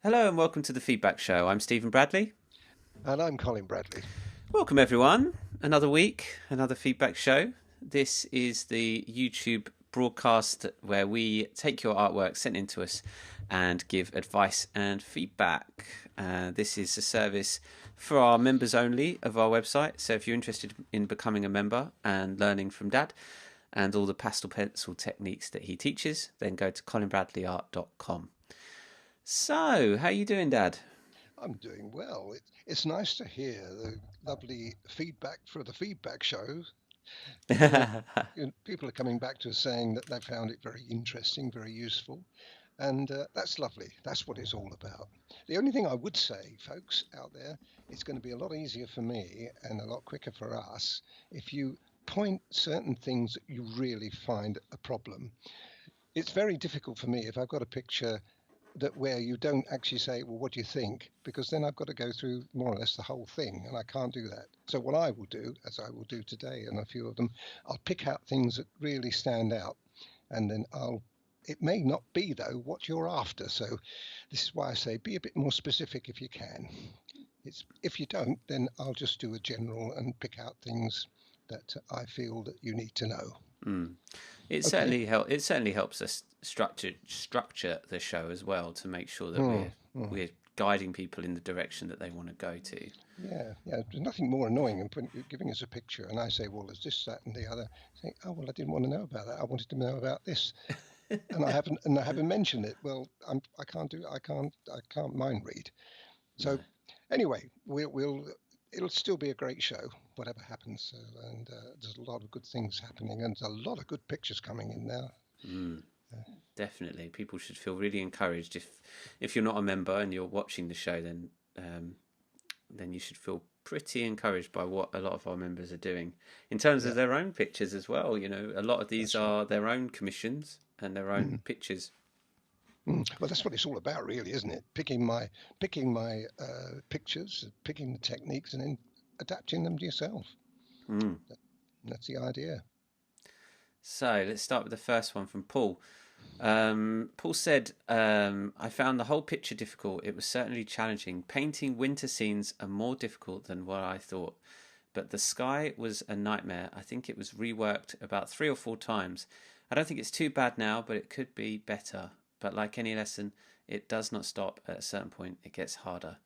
Hello and welcome to the Feedback Show. I'm Stephen Bradley. And I'm Colin Bradley. Welcome everyone. Another week, another Feedback Show. This is the YouTube broadcast where we take your artwork sent in to us and give advice and feedback. This is a service for our members only of our website. So if you're interested in becoming a member and learning from Dad and all the pastel pencil techniques that he teaches, then go to colinbradleyart.com. So, how you doing, Dad? I'm doing well. It's nice to hear the lovely feedback for the feedback show. People are people are coming back to us saying that they found it very interesting, very useful, and that's lovely. That's what it's all about. The only thing I would say, folks out there, it's going to be a lot easier for me and a lot quicker for us if you point certain things that you really find a problem. It's very difficult for me if I've got a picture that where you don't actually say, well, what do you think? Because then I've got to go through more or less the whole thing, and I can't do that. So what I will do, as I will do today, and a few of them, I'll pick out things that really stand out, and then I'll. It may not be though what you're after. So this is why I say be a bit more specific if you can. It's if you don't, then I'll just do a general and pick out things that I feel that you need to know. Mm. It Okay. certainly helps us structure the show as well to make sure that Hmm. Hmm. we're guiding people in the direction that they want to go to. Yeah, yeah. There's nothing more annoying than giving us a picture, and I say, "Well, there's this, that, and the other." Saying, "Oh, well, I didn't want to know about that. I wanted to know about this, and I haven't mentioned it." Well, I can't do, I can't mind read. No. So, anyway, it'll still be a great show, whatever happens. So, and there's a lot of good things happening, and there's a lot of good pictures coming in now. Mm. Definitely, people should feel really encouraged if you're not a member and you're watching the show, then you should feel pretty encouraged by what a lot of our members are doing in terms of Yeah, their own pictures as well. You know, a lot of these that's right. are their own commissions and their own Mm. pictures. Well, that's what it's all about, really, isn't it? Picking my pictures, picking the techniques, and then adapting them to yourself. Mm. That's the idea. So let's start with the first one from Paul. Paul said, I found the whole picture difficult. It was certainly challenging. Painting winter scenes are more difficult than what I thought. But the sky was a nightmare. I think it was reworked about 3 or 4 times. I don't think it's too bad now, but it could be better. But like any lesson, it does not stop at a certain point. It gets harder.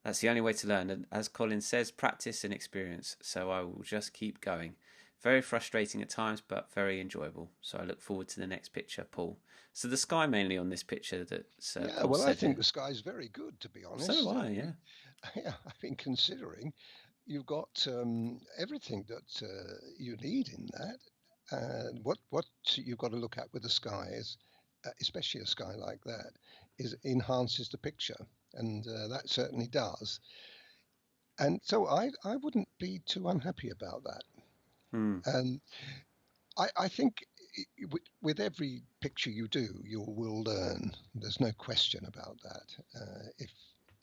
That's the only way to learn. And as Colin says, practice and experience. So I will just keep going. Very frustrating at times, but very enjoyable. So I look forward to the next picture, Paul. So the sky mainly on this picture that Yeah, Paul well, I said think here. the sky's very good, to be So do honest. I, yeah. Yeah, I've been considering you've got everything that you need in that. And what you've got to look at with the sky is, especially a sky like that, is it enhances the picture, and that certainly does. And so I wouldn't be too unhappy about that. Hmm. And I think with every picture you do, you will learn. There's no question about that.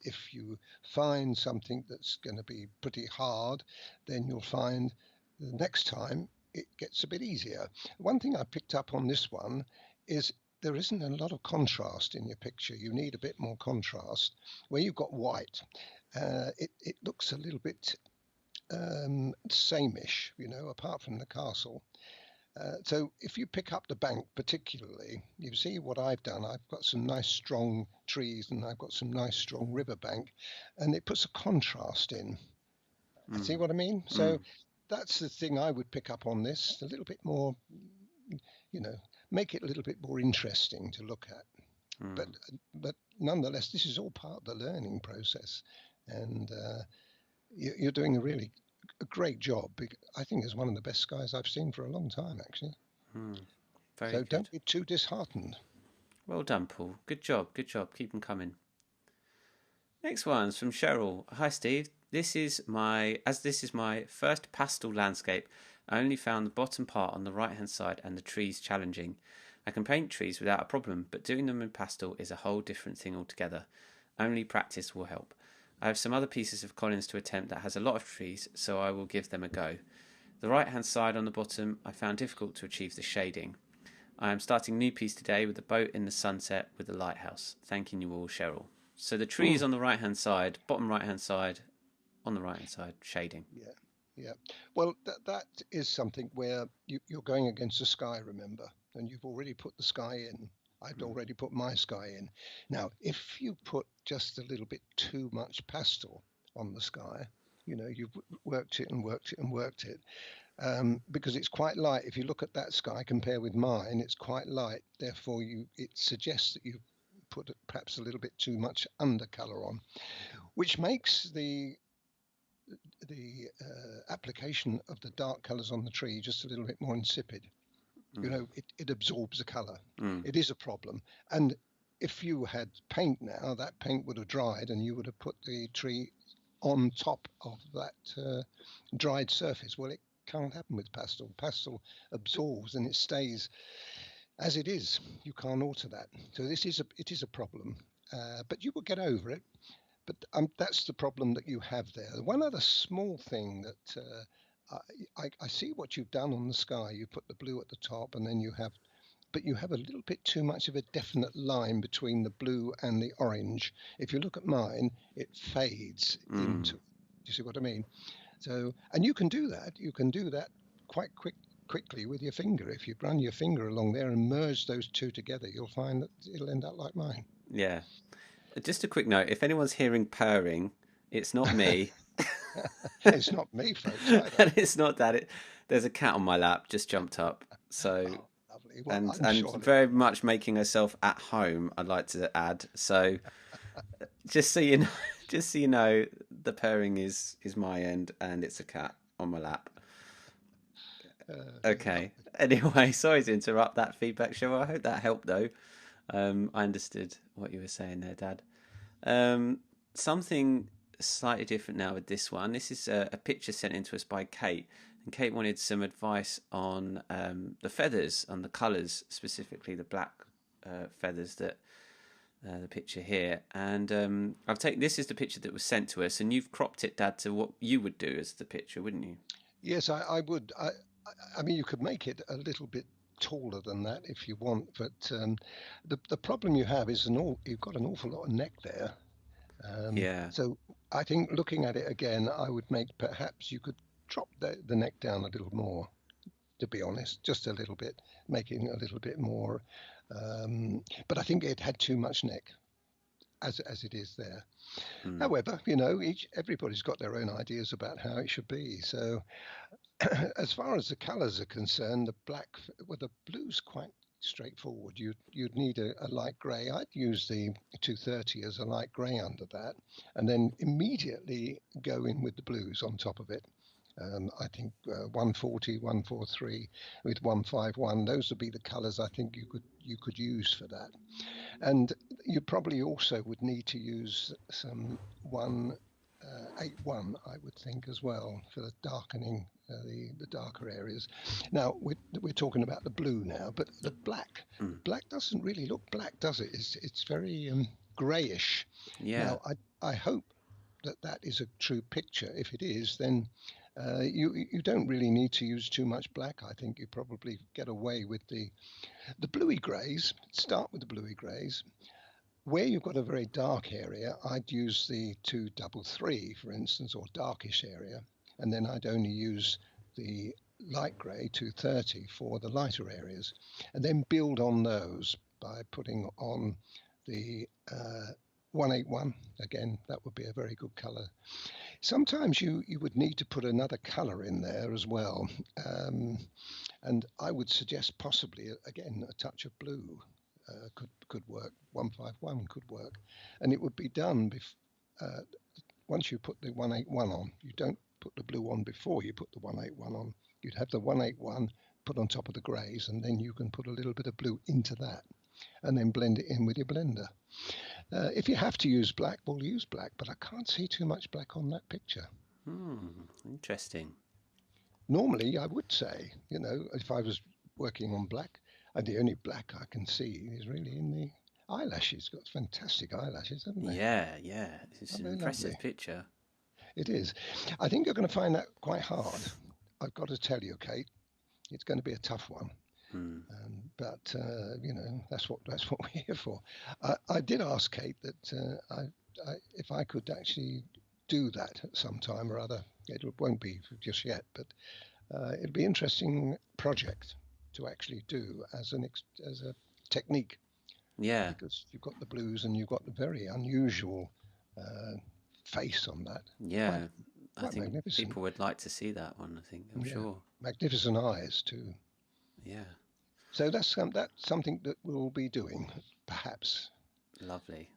If you find something that's going to be pretty hard, then you'll find the next time it gets a bit easier. One thing I picked up on this one is there isn't a lot of contrast in your picture. You need a bit more contrast. Where you've got white, it looks a little bit sameish, apart from the castle. So if you pick up the bank particularly, you see what I've done. I've got some nice strong trees and I've got some nice strong river bank, and it puts a contrast in. See Hmm. what I mean? Hmm. So that's the thing I would pick up on this a little bit more, you know, make it a little bit more interesting to look at. But Hmm. but nonetheless, this is all part of the learning process, and you're doing a great job. I think it's one of the best skies I've seen for a long time, actually. Hmm. Very So good. don't be too disheartened. Well done, Paul. Good job. Good job. Keep them coming. Next one's from Cheryl. Hi, Steve. This is my first pastel landscape. I only found the bottom part on the right hand side and the trees challenging. I can paint trees without a problem, but doing them in pastel is a whole different thing altogether. Only practice will help. I have some other pieces of Collins to attempt that has a lot of trees, so I will give them a go. The right hand side on the bottom I found difficult to achieve the shading. I am starting a new piece today with a boat in the sunset with a lighthouse. Thanking you all, Cheryl. So the tree is on the right hand side, bottom right hand side, on the right hand side, shading. Yeah, yeah. Well, that is something where you're going against the sky, remember, and you've already put the sky in. I'd Mm. already put my sky in. Now, if you put just a little bit too much pastel on the sky, you've worked it and worked it and worked it, because it's quite light. If you look at that sky, compare with mine, it's quite light. Therefore, it suggests that you put perhaps a little bit too much undercolor on, which makes the application of the dark colors on the tree just a little bit more insipid. Mm. It absorbs the color. Mm. It is a problem. And if you had paint now, that paint would have dried and you would have put the tree on top of that dried surface. Well, it can't happen with pastel. Pastel absorbs and it stays as it is. You can't alter that. So it is a problem, but you will get over it. But that's the problem that you have there. One other small thing that I see what you've done on the sky. You put the blue at the top, and then but you have a little bit too much of a definite line between the blue and the orange. If you look at mine, it fades Mm. into. Do you see what I mean? So, and you can do that. You can do that quite quickly with your finger. If you run your finger along there and merge those two together, you'll find that it'll end up like mine. Yeah. Just a quick note: if anyone's hearing purring, it's not me, It's not me, folks, either. and it's not that. There's a cat on my lap, just jumped up. So Oh, lovely. Well, and I'm and sure that very much making herself at home. I'd like to add. So just so you know, just so you know, the purring is my end, and it's a cat on my lap. dear, Okay. lovely. Anyway, sorry to interrupt that feedback show. I hope that helped though. I understood what you were saying there, Dad. Something slightly different now with this one. This is a picture sent in to us by Kate, and Kate wanted some advice on the feathers, on the colours, specifically the black feathers that the picture here. And I've taken this is the picture that was sent to us, and you've cropped it, Dad, to what you would do as the picture, wouldn't you? Yes, I would. I mean, you could make it a little bit taller than that if you want, but the problem you have is you've got an awful lot of neck there. Yeah. So I think looking at it again, I would make perhaps you could drop the neck down a little more, to be honest, just a little bit, making a little bit more. But I think it had too much neck as it is there. Mm. However, everybody's got their own ideas about how it should be. So as far as the colours are concerned, the blue's quite straightforward. You'd need a light grey. I'd use the 230 as a light grey under that, and then immediately go in with the blues on top of it. I think 140, 143 with 151. Those would be the colours I think you could use for that. And you probably also would need to use some 181, I would think, as well for the darkening the darker areas. Now we're talking about the blue now, but the black Mm. black doesn't really look black, does it? It's very greyish. Yeah. Now I hope that is a true picture. If it is, then you don't really need to use too much black. I think you probably get away with the bluey greys. Start with the bluey greys. Where you've got a very dark area, I'd use the 233, for instance, or darkish area, and then I'd only use the light grey 230 for the lighter areas, and then build on those by putting on the 181. Again, that would be a very good colour. Sometimes you would need to put another colour in there as well, and I would suggest possibly again a touch of blue could work. 151 could work, and it would be done once you put the 181 on. You don't put the blue on before you put the 181 on. You'd have the 181 put on top of the greys, and then you can put a little bit of blue into that, and then blend it in with your blender. If you have to use black, we'll use black, but I can't see too much black on that picture. Interesting. Normally, I would say, if I was working on black, the only black I can see is really in the eyelashes. Got fantastic eyelashes, haven't they? Yeah, yeah. It's Are an they impressive lovely? picture. It is. I think you're going to find that quite hard. I've got to tell you, Kate, it's going to be a tough one. Mm. But that's what we're here for. I did ask Kate that if I could actually do that at some time or other. It won't be just yet, but it'd be an interesting project to actually do as a technique, Yeah. because you've got the blues and you've got the very unusual uh, face on that. Quite Yeah. I quite think magnificent. people would like to see that one, I think, I'm Yeah, sure. magnificent eyes too. Yeah. So that's something that we'll be doing, perhaps. Lovely.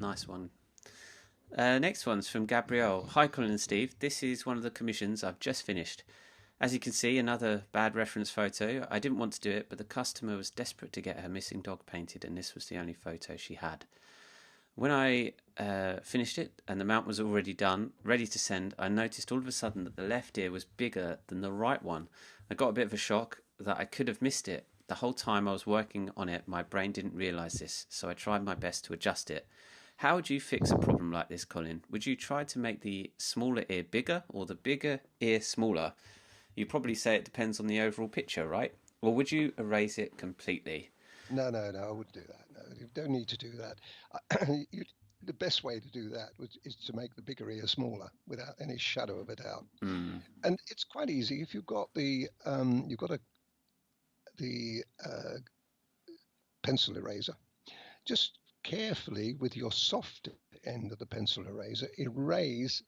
Nice one. Next one's from Gabrielle. Hi, Colin and Steve. This is one of the commissions I've just finished. As you can see, another bad reference photo. I didn't want to do it, but the customer was desperate to get her missing dog painted, and this was the only photo she had. When I finished it and the mount was already done, ready to send, I noticed all of a sudden that the left ear was bigger than the right one. I got a bit of a shock that I could have missed it. The whole time I was working on it, my brain didn't realise this, so I tried my best to adjust it. How would you fix a problem like this, Colin? Would you try to make the smaller ear bigger or the bigger ear smaller? You probably say it depends on the overall picture, right? Or would you erase it completely? No, no, no, I wouldn't do that. No, you don't need to do that. The best way to do that is to make the bigger ear smaller without any shadow of a doubt. Mm, And it's quite easy if you've got the pencil eraser. Just carefully with your soft end of the pencil eraser, erase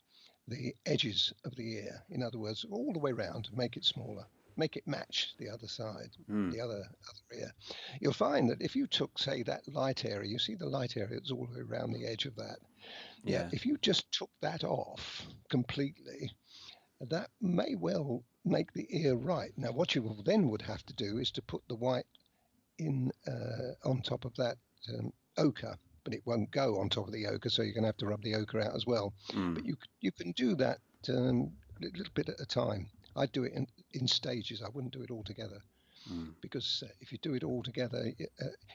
the edges of the ear. In other words, all the way around, make it smaller, make it match the other side, mm, the other ear. You'll find that if you took, say, that light area, you see the light area that's all the way around the edge of that. Yeah, yeah, if you just took that off completely, that may well make the ear right. Now, what you then would have to do is to put the white in on top of that ochre, but it won't go on top of the ochre, so you're going to have to rub the ochre out as well. mm, But you can do that a little bit at a time. I'd do it in stages. I wouldn't do it all together, mm, because if you do it all together,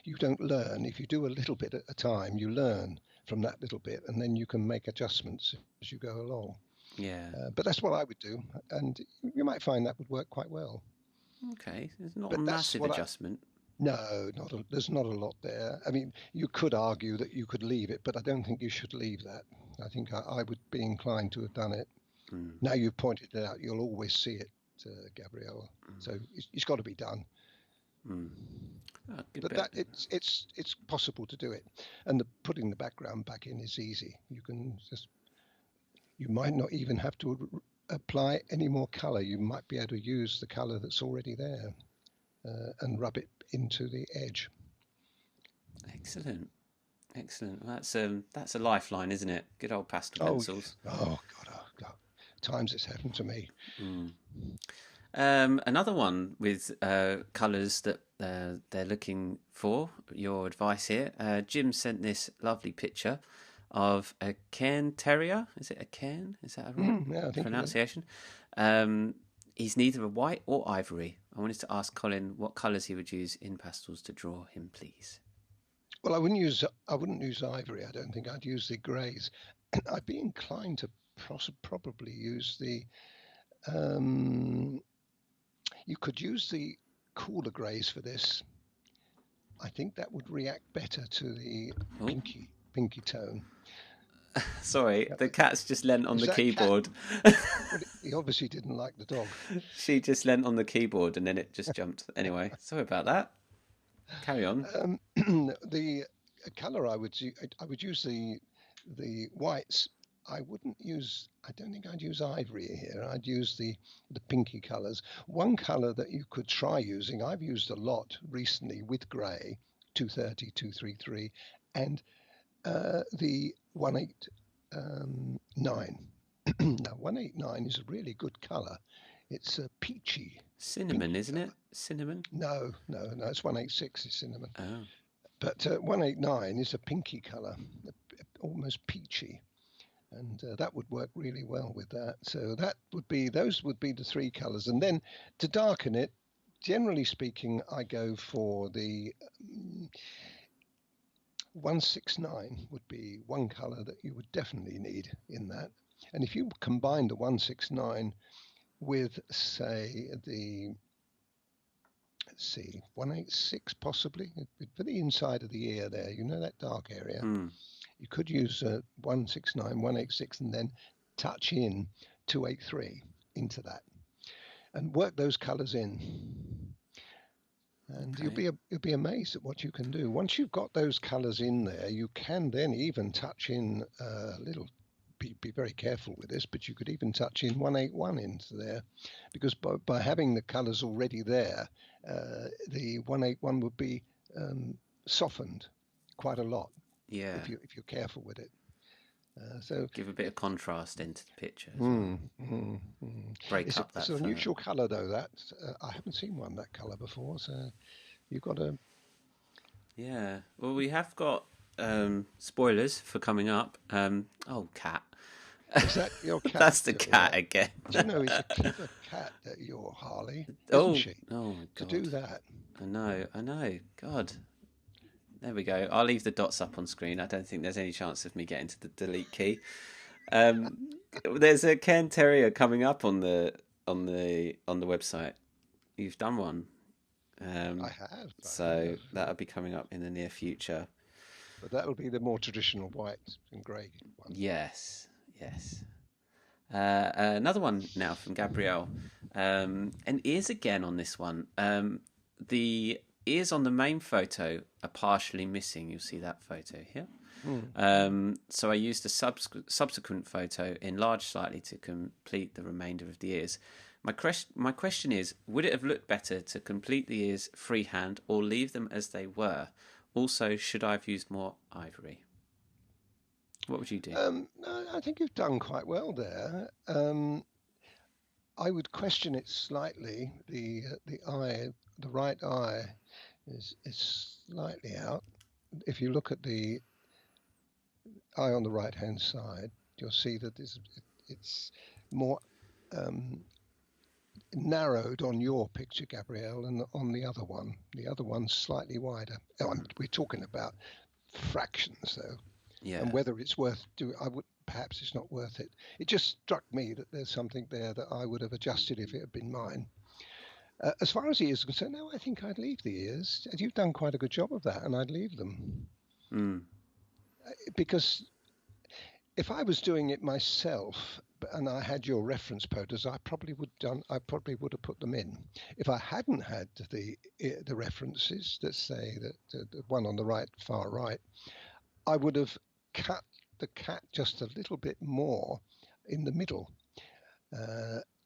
you don't learn. If you do a little bit at a time, you learn from that little bit, and then you can make adjustments as you go along. yeah. But that's what I would do, and you might find that would work quite well. Okay, it's not a But that's massive what I adjustment. No, there's not a lot there. I mean, you could argue that you could leave it, but I don't think you should leave that. I think I would be inclined to have done it. Mm, Now you've pointed it out, you'll always see it, Gabriella. So it's got to be done. mm. Oh, good But bit. that it's possible to do it, and putting the background back in is easy. You might not even have to apply any more color. You might be able to use the color that's already there and rub it into the edge. Excellent, excellent. Well, that's a lifeline, isn't it? Good old pastel Oh pencils. yeah. Oh God. Oh God. Times it's happened to me. Mm. Another one with colours that they're looking for. Your advice here. Jim sent this lovely picture of a cairn terrier. Is it a cairn? Is that a right Yeah, I think it is. pronunciation? Um, he's neither a white or ivory. I wanted to ask Colin what colours he would use in pastels to draw him, please. Well, I wouldn't use ivory. I don't think I'd use the greys. I'd be inclined to probably use the. Um, you could use the cooler greys for this. I think that would react better to the Oh, pinky tone. sorry, Yep. the cat's just leant on Is the that cat? keyboard. Well, he obviously didn't like the dog. She just leant on the keyboard and then it just jumped. Anyway, sorry about that. Carry on. The color I would use the whites. I wouldn't use. I don't think I'd use ivory here. I'd use the pinky colors. One color that you could try using, I've used a lot recently with grey, 230, 233, and the 189. Now 189 is a really good color. It's a peachy, Cinnamon, pinky isn't it? color. Cinnamon. No, no, no. It's 186 is cinnamon. Oh, But 189 is a pinky colour, almost peachy, and that would work really well with that. So those would be the three colours, and then to darken it, generally speaking, I go for the 169 would be one colour that you would definitely need in that. And if you combine the 169 with, say, the let's see, 186 possibly for the inside of the ear there. You know that dark area. Hmm. You could use 169, 186, and then touch in 283 into that, and work those colours in. And Okay. you'll be amazed at what you can do. Once you've got those colours in there, you can then even touch in a little. Be very careful with this, but you could even touch in 181 into there, because by having the colours already there, the 181 would be softened quite a lot Yeah. if you're careful with it. So Give a bit of contrast into the picture as well. Break up it's that an fur. unusual colour though. That I haven't seen one that colour before. So you've got to. Yeah. Well, we have got spoilers for coming up. Oh, cat. Is that your cat? That's the cat again. Do you know it's a clever cat that your Harley, isn't Oh, she? oh my To God. do that. I know. God. There we go. I'll leave the dots up on screen. I don't think there's any chance of me getting to the delete key. There's a Cairn Terrier coming up on the website. You've done one. I have. So that'll be coming up in the near future. But that'll be the more traditional white and grey one. Yes. Another one now from Gabrielle. And ears again on this one. The ears on the main photo are partially missing. You'll see that photo here. So I used a subsequent photo, enlarged slightly to complete the remainder of the ears. My question is, would it have looked better to complete the ears freehand or leave them as they were? Also, should I have used more ivory? What would you do? No, I think you've done quite well there. I would question it slightly. The eye, the right eye, is slightly out. If you look at the eye on the right hand side, you'll see that it's more narrowed on your picture, Gabrielle, and on the other one. The other one's slightly wider. We're talking about fractions, though. Yeah. And whether it's worth doing, perhaps it's not worth it. It just struck me that there's something there that I would have adjusted if it had been mine. As far as the ears are concerned, no, I think I'd leave the ears. You've done quite a good job of that, and I'd leave them. Because if I was doing it myself and I had your reference photos, I probably would have put them in. If I hadn't had the references, let's say that the one on the right, far right, I would have cut the cat just a little bit more in the middle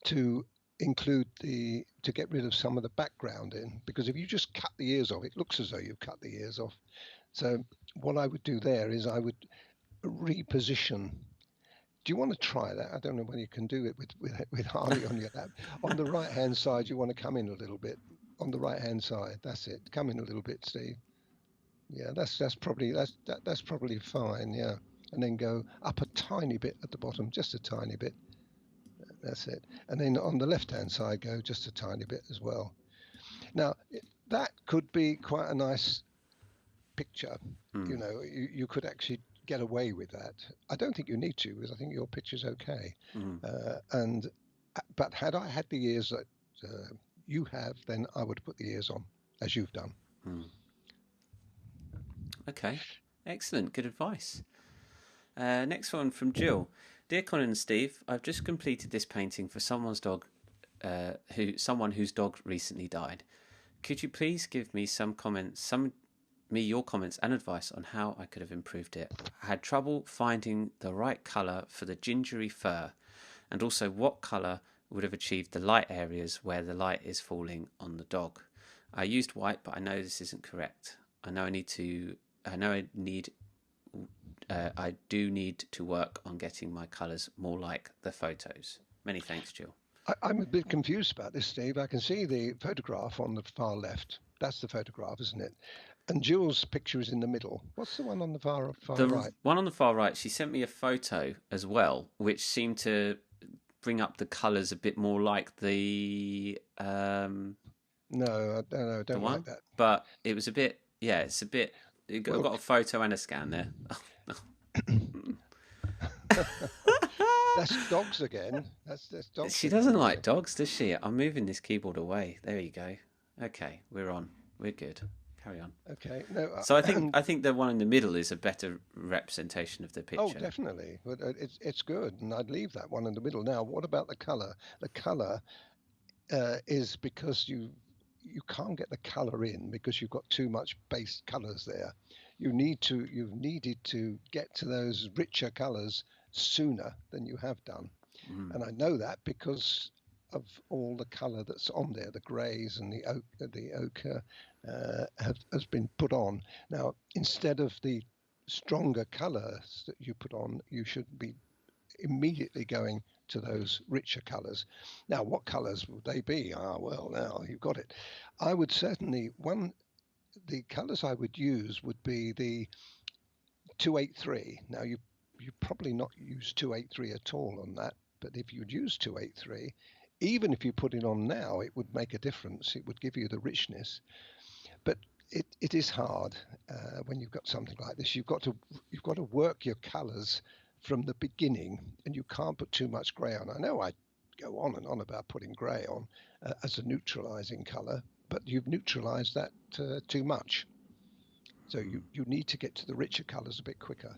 to include to get rid of some of the background in, because if you just cut the ears off, it looks as though you've cut the ears off. So what I would do there is I would reposition. Do you want to try that? I don't know whether you can do it with Harley on your lap. On the right hand side, you want to come in a little bit. On the right hand side, that's it. Come in a little bit, Steve. Yeah, that's probably fine. Yeah, and then go up a tiny bit at the bottom, just a tiny bit. That's it. And then on the left hand side, go just a tiny bit as well. Now that could be quite a nice picture. You know, you could actually get away with that. I don't think you need to, because I think your picture's okay. But had I had the ears that you have, then I would put the ears on as you've done. Okay, excellent, good advice. Next one from Jill. Dear Colin and Steve, I've just completed this painting for someone's dog, someone whose dog recently died. Could you please give me your comments and advice on how I could have improved it? I had trouble finding the right colour for the gingery fur, and also what colour would have achieved the light areas where the light is falling on the dog. I used white, but I know this isn't correct. I do need to work on getting my colours more like the photos. Many thanks, Jill. I'm a bit confused about this, Steve. I can see the photograph on the far left. That's the photograph, isn't it? And Jill's picture is in the middle. What's the one on the far right? The one on the far right, she sent me a photo as well, which seemed to bring up the colours a bit more like the... No, I don't like that. But it was a bit... Yeah, it's a bit... I've got a photo and a scan there. That's dogs again. That's dogs. She doesn't like dogs, does she? I'm moving this keyboard away. There you go. Okay, we're on. We're good. Carry on. Okay, no, So I think the one in the middle is a better representation of the oh, picture. definitely. But it's good, and I'd leave that one in the middle. Now, what about the color? The color is because you can't get the color in because you've got too much base colors there. You've needed to get to those richer colors sooner than you have done. Mm. And I know that because of all the colour that's on there, the greys and the ochre has been put on. Now, instead of the stronger colours that you put on, you should be immediately going to those richer colours. Now, what colours would they be? Ah, well, now you've got it. I would certainly the colours I would use would be the 283. Now you probably not use 283 at all on that, but if you'd use 283, even if you put it on now, it would make a difference. It would give you the richness, but it is hard when you've got something like this. You've got to work your colours from the beginning, and you can't put too much grey on. I know I go on and on about putting grey on as a neutralising colour, but you've neutralised that too much. So you need to get to the richer colours a bit quicker.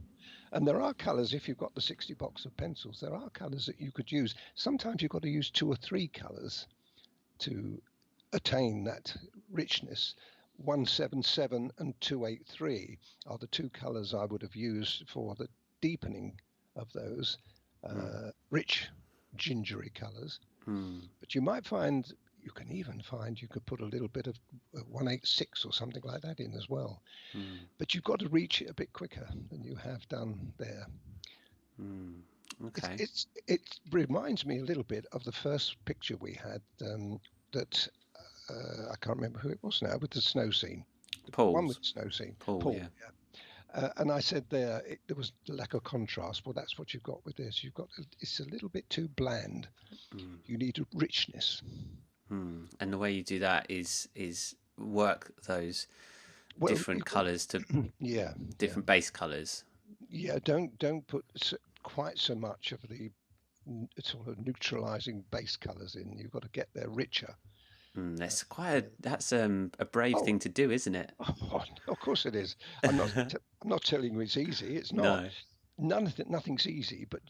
And there are colours, if you've got the 60 box of pencils, there are colours that you could use. Sometimes you've got to use 2 or 3 colours to attain that richness. 177 and 283 are the 2 colours I would have used for the deepening of those rich gingery colours. Mm. But you can even find you could put a little bit of 186 or something like that in as well. Mm. But you've got to reach it a bit quicker than you have done there. Mm. Okay. It reminds me a little bit of the first picture we had that I can't remember who it was now, with the snow scene. The one with the snow scene. Paul, yeah. And I said there was the lack of contrast. Well, that's what you've got with this. It's a little bit too bland. Mm. You need a richness. Mm. And the way you do that is work those different colours to yeah, different base colours. Yeah, don't put quite so much of the sort of neutralizing base colors in. You've got to get there richer. That's a brave thing to do, isn't it? Oh, of course it is. I'm not telling you it's easy. It's not. No. Nothing's easy, but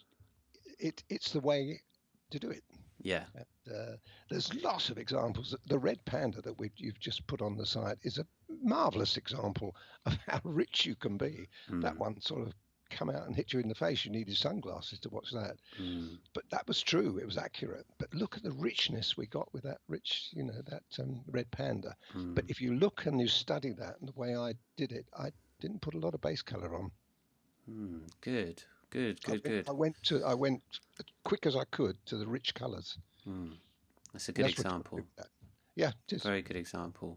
it's the way to do it. Yeah. And, there's lots of examples. The red panda that you've just put on the site is a marvelous example of how rich you can be. That one sort of come out and hit you in the face. You needed sunglasses to watch that. But that was true. It was accurate. But look at the richness we got with that red panda. But if you look and you study that and the way I did it, I didn't put a lot of base color on. Good. I went as quick as I could to the rich colors. That's a good example. Yeah, it is. Very good example.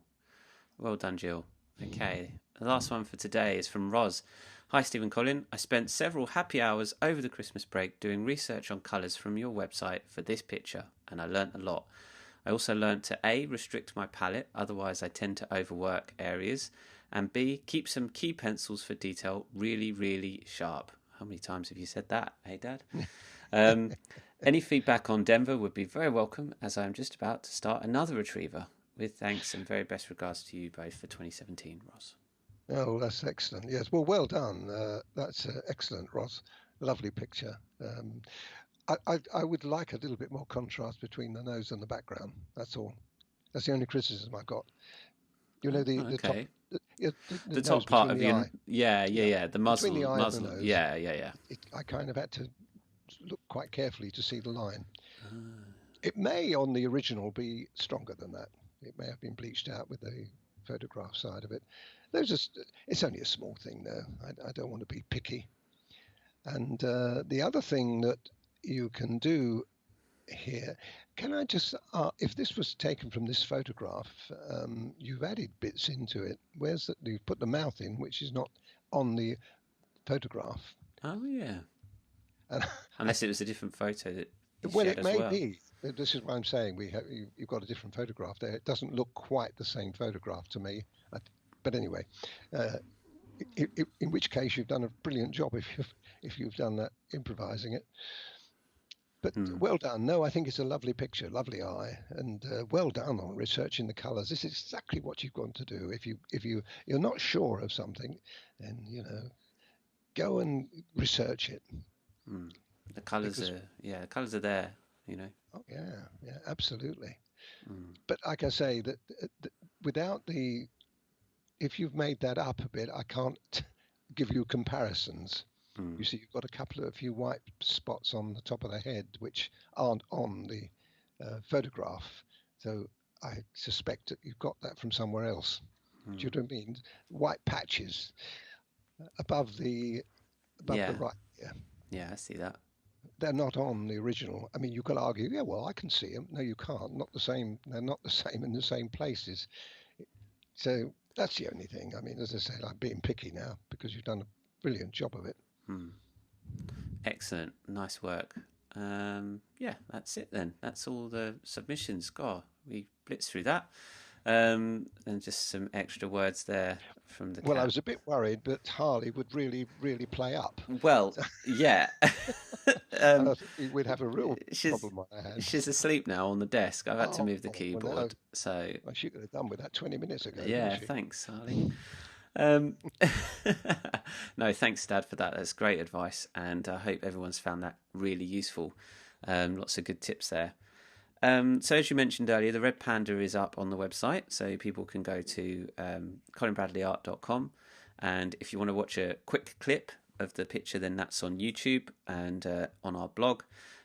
Well done, Jill. Okay, the last one for today is from Roz. Hi, Stephen Colin. I spent several happy hours over the Christmas break doing research on colours from your website for this picture, and I learnt a lot. I also learnt to A, restrict my palette, otherwise I tend to overwork areas, and B, keep some key pencils for detail really, really sharp. How many times have you said that, hey Dad? Any feedback on Denver would be very welcome, as I am just about to start another retriever. With thanks and very best regards to you both for 2017, Ross. Oh, that's excellent. Yes, well done. That's excellent, Ross. Lovely picture. I would like a little bit more contrast between the nose and the background. That's all. That's the only criticism I got. You know, the top, the top part of your eye. Yeah. The muzzle, between the eye and the nose. Yeah. I kind of had to look quite carefully to see the line. It may, on the original, be stronger than that. It may have been bleached out with the photograph side of it. It's only a small thing, though. I don't want to be picky. And the other thing that you can do here, can I just, if this was taken from this photograph, you've added bits into it. You've put the mouth in, which is not on the photograph. Oh, yeah. Unless it was a different photo that it may be. This is what I'm saying. You've got a different photograph there. It doesn't look quite the same photograph to me. But anyway, in which case you've done a brilliant job if you've done that, improvising it. But well done. No, I think it's a lovely picture, lovely eye, and well done on researching the colours. This is exactly what you've got to do. If you're not sure of something, then go and research it. The colours Because the colours are there, oh yeah, yeah, absolutely. Mm. But like I say, that without the if you've made that up a bit, I can't give you comparisons. Mm. You see, you've got a few white spots on the top of the head which aren't on the photograph. So I suspect that you've got that from somewhere else. Do you know what I mean? White patches above the Yeah, right ear. yeah, I see that. They're not on the original. I mean, you could argue, yeah, well, I can see them. No, you can't. Not the same. They're not the same in the same places. So that's the only thing. I mean, as I said, I'm being picky now because you've done a brilliant job of it. Excellent, nice work. Yeah, that's it then. That's all the submissions. God, we blitzed through that. And just some extra words there from the Well, I cat. was a bit worried that Harley would really, really play up. Well, yeah. And I think we'd have a real she's problem on our she's hands. asleep now on the desk. I've had to Oh, move the well, no. keyboard. So Well, she could have done with that 20 minutes ago, couldn't yeah, she? thanks, Harley. Um, no, thanks, Dad, for that. That's great advice, and I hope everyone's found that really useful. Lots of good tips there. So as you mentioned earlier, the Red Panda is up on the website, so people can go to colinbradleyart.com, and if you want to watch a quick clip of the picture, then that's on YouTube and on our blog.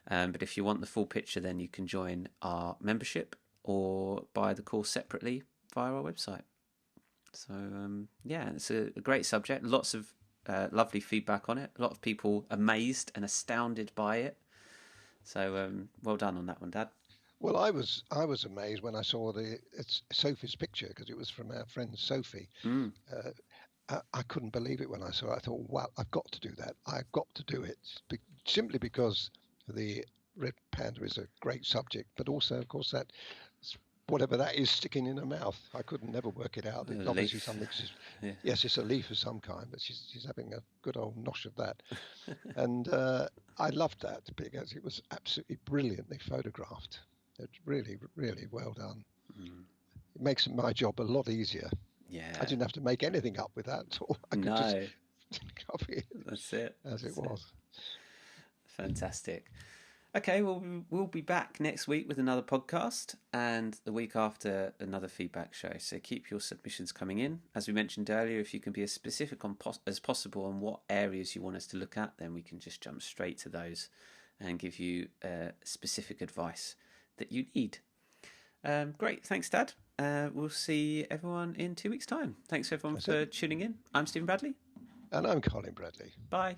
But if you want the full picture, then you can join our membership or buy the course separately via our website. So yeah, it's a great subject. Lots of lovely feedback on it. A lot of people amazed and astounded by it. So well done on that one, Dad. Well, I was amazed when I saw it's Sophie's picture because it was from our friend Sophie. Uh, I couldn't believe it when I saw it. I thought, wow, I've got to do that. I've got to do it simply because the red panda is a great subject, but also, of course, that whatever that is sticking in her mouth, I couldn't never work it out. A It's obviously leaf. something. Yeah. Yes, it's a leaf of some kind, but she's having a good old nosh of that, and I loved that because it was absolutely brilliantly photographed. It's really, really well done. It makes my job a lot easier. I Yeah. didn't have to make anything up with that at all. I could just No, copy it that's it. as it That's it. was. Fantastic. Okay, well, we'll be back next week with another podcast, and the week after another feedback show. So keep your submissions coming in. As we mentioned earlier, if you can be as specific as possible on what areas you want us to look at, then we can just jump straight to those and give you specific advice that you need. Great, thanks, Dad. We'll see everyone in 2 weeks' time. Thanks everyone That's for it. tuning in. I'm Stephen Bradley. And I'm Colin Bradley. Bye.